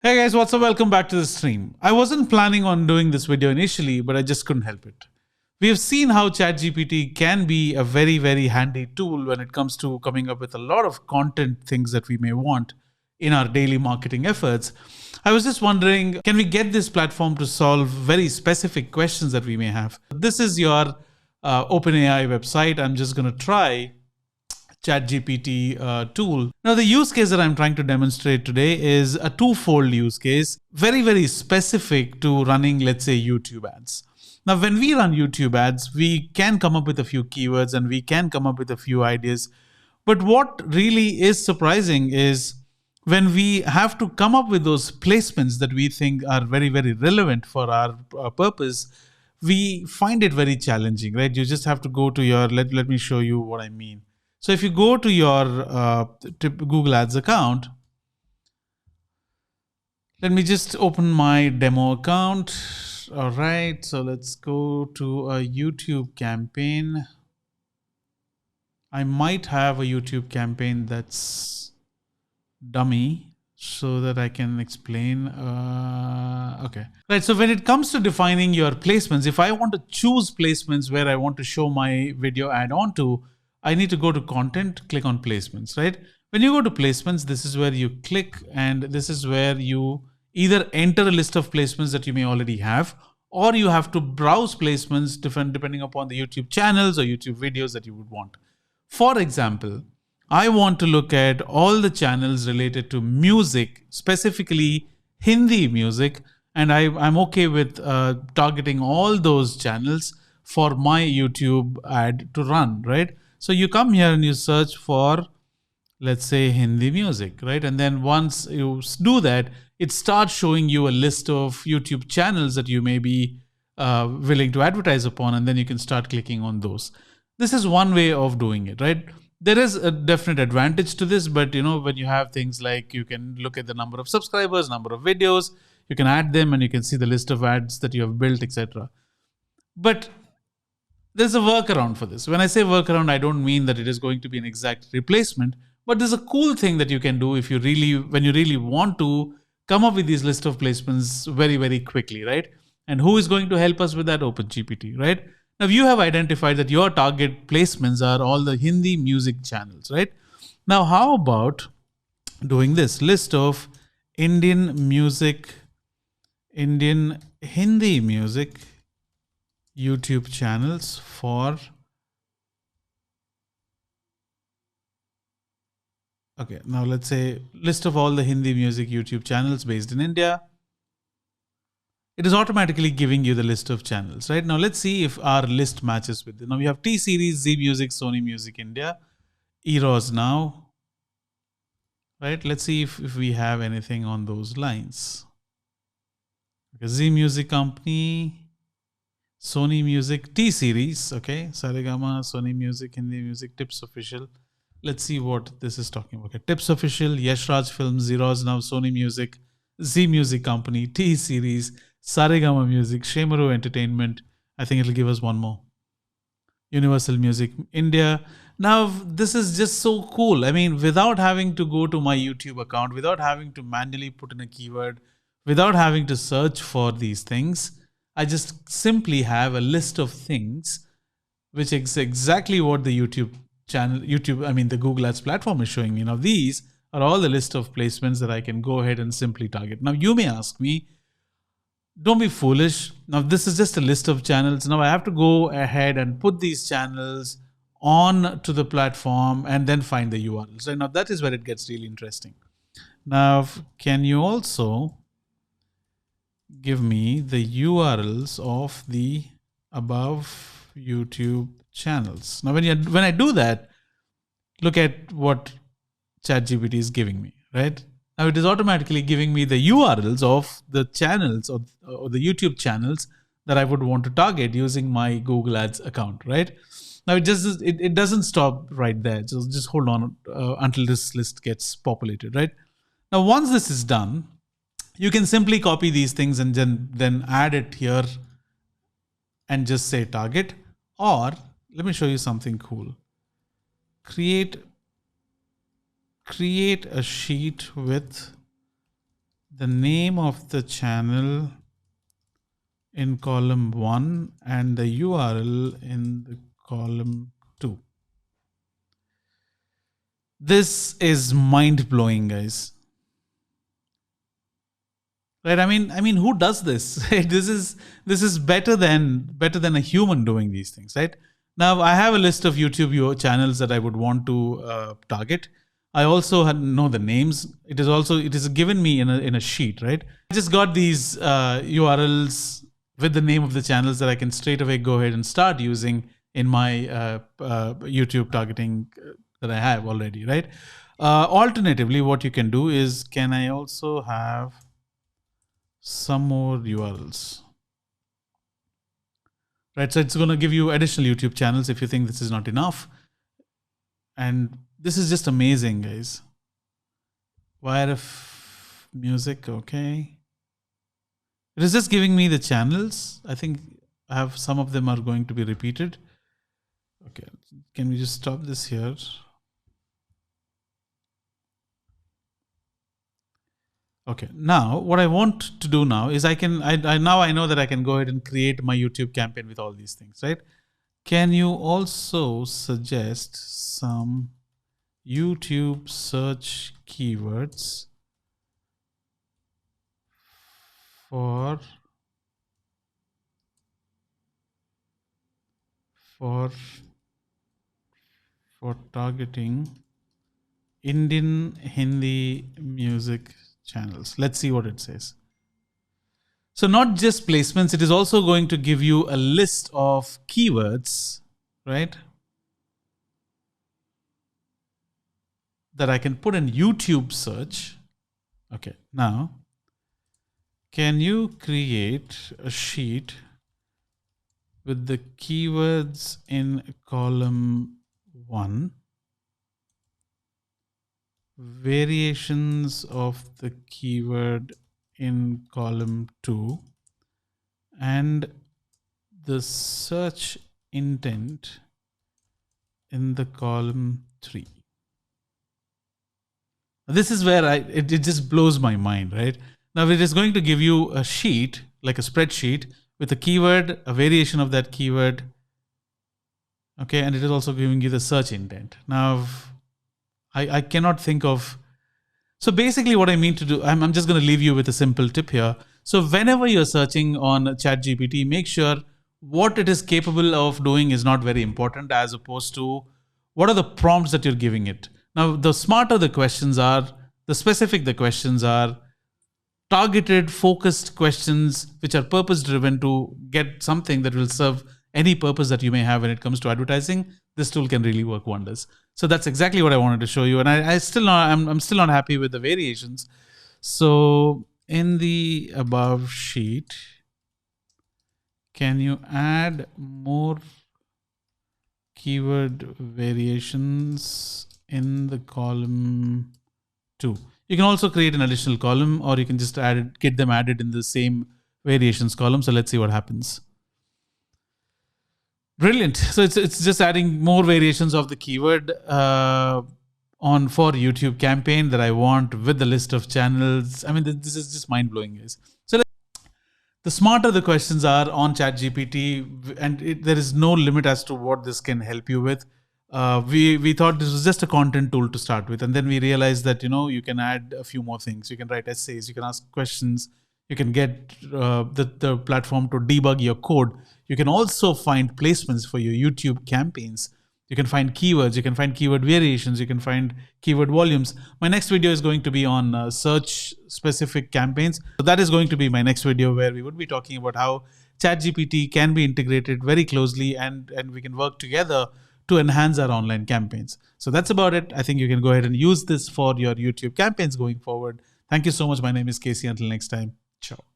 Hey guys, what's up? Welcome back to the stream. I wasn't planning on doing this video initially, but I just couldn't help it. We have seen how ChatGPT can be a very, very handy tool when it comes to coming up with a lot of content things that we may want in our daily marketing efforts. I was just wondering, can we get this platform to solve very specific questions that we may have? This is your OpenAI website. I'm just going to try ChatGPT tool. Now, the use case that I'm trying to demonstrate today is a twofold use case, very, very specific to running, let's say, YouTube ads. Now, when we run YouTube ads, we can come up with a few keywords and we can come up with a few ideas. But what really is surprising is when we have to come up with those placements that we think are very, very relevant for our purpose, we find it very challenging, right? You just have to go to your, let me show you what I mean. So if you go to your Google Ads account, let me just open my demo account. All right, so let's go to a YouTube campaign. I might have a YouTube campaign that's dummy so that I can explain. Okay. Right, so when it comes to defining your placements, if I want to choose placements where I want to show my video ad onto, I need to go to content, click on placements, right? When you go to placements, this is where you click and this is where you either enter a list of placements that you may already have, or you have to browse placements different depending upon the YouTube channels or YouTube videos that you would want. For example, I want to look at all the channels related to music, specifically Hindi music, and I'm okay with targeting all those channels for my YouTube ad to run, right? So you come here and you search for, let's say, Hindi music, right? And then once you do that, it starts showing you a list of YouTube channels that you may be willing to advertise upon, and then you can start clicking on those. This is one way of doing it, right? There is a definite advantage to this, but when you have things like you can look at the number of subscribers, number of videos, you can add them and you can see the list of ads that you have built, etc. But there's a workaround for this. When I say workaround, I don't mean that it is going to be an exact replacement, but there's a cool thing that you can do if when you really want to come up with these list of placements very, very quickly, right? And who is going to help us with that? OpenGPT, right? Now you have identified that your target placements are all the Hindi music channels, right? Now, how about doing this list of Indian Hindi music YouTube channels for, okay, now let's say list of all the Hindi music YouTube channels based in India. It is automatically giving you the list of channels, right? Now let's see if our list matches with it. Now we have T Series, Z Music, Sony Music India, Eros Now, right? Let's see if we have anything on those lines. Okay, Z Music Company, Sony Music, T Series, okay, Saregama, Sony Music, Hindi Music, Tips Official. Let's see what this is talking about. Okay, Tips Official, Yash Raj Films, Zeros Now, Sony Music, Z Music Company, T Series, Saregama Music, Shemaru Entertainment. I think it'll give us one more. Universal Music India. Now, this is just so cool. I mean, without having to go to my YouTube account, without having to manually put in a keyword, without having to search for these things, I just simply have a list of things, which is exactly what the the Google Ads platform is showing me. Now, these are all the list of placements that I can go ahead and simply target. Now, you may ask me, don't be foolish. Now, this is just a list of channels. Now, I have to go ahead and put these channels on to the platform and then find the URLs. So now, that is where it gets really interesting. Now, can you also give me the URLs of the above YouTube channels? Now, when I do that, look at what ChatGPT is giving me, right? Now it is automatically giving me the URLs of the channels or the YouTube channels that I would want to target using my Google Ads account, right? Now it doesn't stop right there. Just hold on until this list gets populated, right? Now once this is done, you can simply copy these things and then add it here and just say target. Or let me show you something cool. Create a sheet with the name of the channel in column 1 and the URL in the column 2. This is mind-blowing, guys. Right? I mean, who does this? Right? This is better than a human doing these things, right? Now, I have a list of YouTube channels that I would want to target. I also know the names. It is given me in a sheet, right? I just got these URLs with the name of the channels that I can straight away go ahead and start using in my YouTube targeting that I have already, right? Alternatively, what you can do is, can I also have some more URLs? Right, so it's going to give you additional YouTube channels if you think this is not enough. And this is just amazing, guys. YRF music, okay. It is just giving me the channels. I think I have some of them are going to be repeated. Okay, can we just stop this here? Okay, now what I want to do now is I know that I can go ahead and create my YouTube campaign with all these things, right? Can you also suggest some YouTube search keywords for targeting Indian Hindi music channels? Let's see what it says. So not just placements, it is also going to give you a list of keywords, right, that I can put in YouTube search. Okay, now, can you create a sheet with the keywords in column 1, variations of the keyword in column 2, and the search intent in the column 3. This is where it just blows my mind, right? Now it is going to give you a sheet, like a spreadsheet, with a keyword, a variation of that keyword. Okay, and it is also giving you the search intent. Now, I cannot think of. So basically what I mean to do, I'm just going to leave you with a simple tip here. So whenever you're searching on ChatGPT, make sure what it is capable of doing is not very important, as opposed to what are the prompts that you're giving it. Now, the smarter the questions are, the specific the questions are, targeted, focused questions, which are purpose-driven to get something that will serve any purpose that you may have when it comes to advertising, this tool can really work wonders. So that's exactly what I wanted to show you. And I'm still not happy with the variations. So in the above sheet, can you add more keyword variations in the column 2? You can also create an additional column, or you can just get them added in the same variations column. So let's see what happens. Brilliant. So it's just adding more variations of the keyword for YouTube campaign that I want with the list of channels. I mean, this is just mind blowing, guys. So the smarter the questions are on ChatGPT, and there is no limit as to what this can help you with. We thought this was just a content tool to start with, and then we realized that you can add a few more things. You can write essays, you can ask questions, you can get the platform to debug your code. You can also find placements for your YouTube campaigns. You can find keywords, you can find keyword variations, you can find keyword volumes. My next video is going to be on search specific campaigns. So that is going to be my next video, where we would be talking about how ChatGPT can be integrated very closely, and we can work together to enhance our online campaigns. So that's about it. I think you can go ahead and use this for your YouTube campaigns going forward. Thank you so much. My name is Casey. Until next time, ciao.